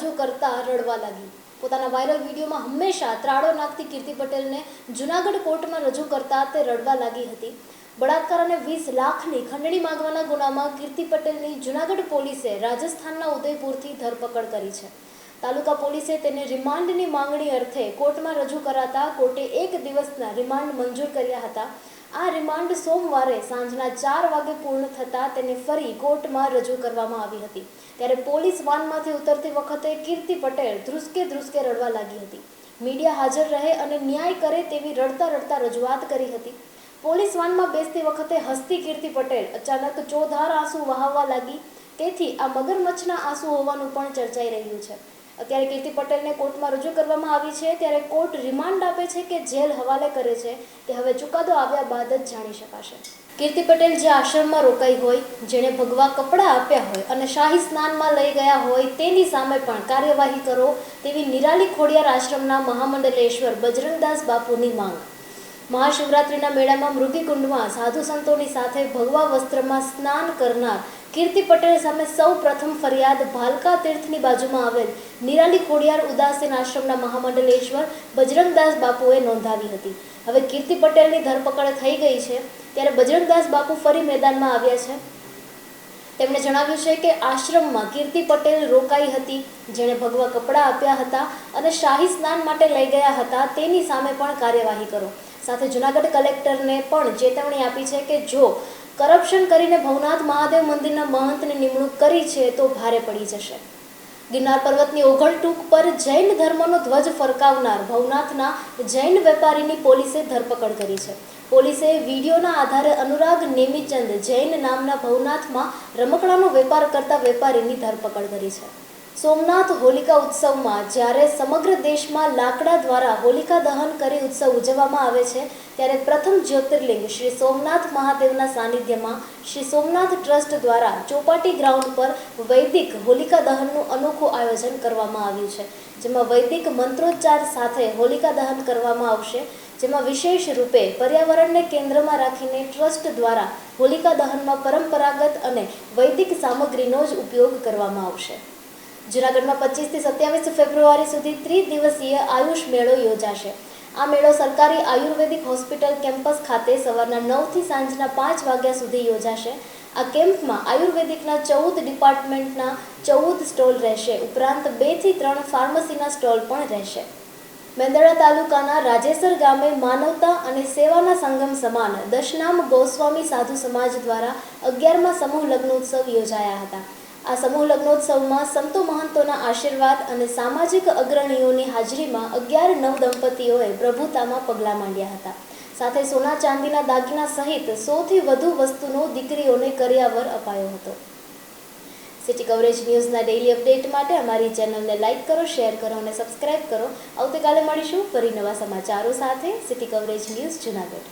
રજૂ કરતા રડવા લાગી। પોતાના વાયરલ વિડીયોમાં હંમેશા ત્રાળો નાખતી કીર્તિ પટેલને જૂનાગઢ કોર્ટમાં રજૂ કરતા તે રડવા લાગી હતી। બળાત્કાર અને 20 લાખની ખંડણી માંગવાના ગુનામાં કીર્તિ પટેલની જૂનાગઢ પોલીસે રાજસ્થાનના ઉદયપુરથી ધરપકડ કરી છે। તાલુકા પોલીસે તેને રિમાન્ડની માંગણી અર્થે કોર્ટમાં રજૂ કરાતા કોર્ટે 1 દિવસના રિમાન્ડ મંજૂર કર્યા હતા। આ રિમાન્ડ સોમવારે સાંજના 4 વાગે પૂર્ણ થતાં તેને ફરી કોર્ટમાં રજૂ કરવામાં આવી હતી। ત્યારે પોલીસ વાનમાંથી ઉતરતી વખતે કીર્તિ પટેલ ધ્રુસકે રડવા લાગી હતી। મીડિયા હાજર રહે અને ન્યાય કરે તેવી રડતા રજૂઆત કરી હતી। પોલીસ વાનમાં બેસતી વખતે હસતી કીર્તિ પટેલ અચાનક ચોધાર આંસુ વહાવવા લાગી, તેથી આ મગરમચ્છના આંસુ હોવાનું પણ ચર્ચાઈ રહ્યું છે। અત્યારે કીર્તિ પટેલને કોર્ટમાં રજૂ કરવામાં આવી છે, ત્યારે કોર્ટ રિમાન્ડ આપે છે કે જેલ હવાલે કરે છે તે હવે ચુકાદો આવ્યા બાદ જ જાણી શકાશે। કીર્તિ પટેલ જે આશ્રમમાં રોકાઈ હોય, જેણે ભગવા કપડાં આપ્યા હોય અને શાહી સ્નાનમાં લઈ ગયા હોય તેની સામે પણ કાર્યવાહી કરો તેવી નિરાલી ખોડિયાર આશ્રમના મહામંડલેશ્વર બજરંગદાસ બાપુની માંગ। મહાશિવરાત્રિના મેળામાં મૃગીકુંડમાં સાધુ સંતોની સાથે ભગવા વસ્ત્રમાં સ્નાન કરનાર કીર્તિ પટેલ સામે સૌ પ્રથમ ફરિયાદ ભાલકા તીર્થની બાજુમાં આવેલ નિરાલી ખોડિયાર ઉદાસીન આશ્રમના મહામંડલેશ્વર બજરંગદાસ બાપુએ નોંધાવી હતી। હવે કીર્તિ પટેલની ધરપકડ થઈ ગઈ છે, ત્યારે બજરંગદાસ બાપુ ફરી મેદાનમાં આવ્યા છે। તેમણે જણાવ્યું છે કે આશ્રમમાં કીર્તિ પટેલ રોકાઈ હતી, જેણે ભગવા કપડાં આપ્યા હતા અને શાહી સ્નાન માટે લઈ ગયા હતા તેની સામે પણ કાર્યવાહી કરો। સાથે જૂનાગઢ કલેક્ટરને પણ ચેતવણી આપી છે કે જો કરપ્શન કરીને ભવનાથ મહાદેવ મંદિરના મહંતની નિમણૂક કરી છે તો ભારે પડી જશે। ગિરનાર પર્વતની ઓગળટૂંક પર જૈન ધર્મનો ધ્વજ ફરકાવનાર ભવનાથના જૈન વેપારીની પોલીસે ધરપકડ કરી છે। પોલીસે વિડીયોના આધારે અનુરાગ નેમીચંદ જૈન નામના ભવનાથમાં રમકડાનો વેપાર કરતા વેપારીની ધરપકડ કરી છે। સોમનાથ હોલિકા ઉત્સવમાં જ્યારે સમગ્ર દેશમાં લાકડા દ્વારા હોલિકા દહન કરી ઉત્સવ ઉજવવામાં આવે છે, ત્યારે પ્રથમ જ્યોતિર્લિંગ શ્રી સોમનાથ મહાદેવના સાનિધ્યમાં શ્રી સોમનાથ ટ્રસ્ટ દ્વારા ચોપાટી ગ્રાઉન્ડ પર વૈદિક હોલિકા દહનનું અનોખું આયોજન કરવામાં આવ્યું છે, જેમાં વૈદિક મંત્રોચ્ચાર સાથે હોલિકા દહન કરવામાં આવશે। જેમાં વિશેષ રૂપે પર્યાવરણને કેન્દ્રમાં રાખીને ટ્રસ્ટ દ્વારા હોલિકા દહનમાં પરંપરાગત અને વૈદિક સામગ્રીનો જ ઉપયોગ કરવામાં આવશે। જૂનાગઢમાં 25 થી 27 ફેબ્રુઆરી સુધી 3 દિવસીય આયુષ મેળો યોજાશે। આ મેળો સરકારી આયુર્વેદિક હોસ્પિટલ કેમ્પસ ખાતે સવારના 9 થી સાંજના 5 વાગ્યા સુધી યોજાશે। આ કેમ્પમાં આયુર્વેદિકના 14 ડિપાર્ટમેન્ટના 14 સ્ટોલ રહેશે, ઉપરાંત 2 થી 3 ફાર્મસીના સ્ટોલ પણ રહેશે। મેંદરડા તાલુકાના રાજેસર ગામે માનવતા અને સેવાના સંગમ સમાન દશનામ ગોસ્વામી સાધુ સમાજ દ્વારા 11મા સમૂહ લગ્નોત્સવ યોજાયા હતા। આ સમૂહ લગ્નોત્સવમાં સંતો મહંતોના આશીર્વાદ અને સામાજિક અગ્રણીઓની હાજરીમાં 11 નવદંપતીઓએ પ્રભુતામાં પગલાં માંડ્યા હતા। સાથે સોના ચાંદીના દાગીના સહિત 100થી વધુ વસ્તુનો દીકરીઓને કર્યાવર અપાયો હતો। સિટી કવરેજ ન્યૂઝના ડેઇલી અપડેટ માટે અમારી ચેનલને લાઇક કરો, શેર કરો અને સબસ્ક્રાઇબ કરો। આવતીકાલે મળીશું ફરી નવા સમાચારો સાથે। City coverage news Junagadh.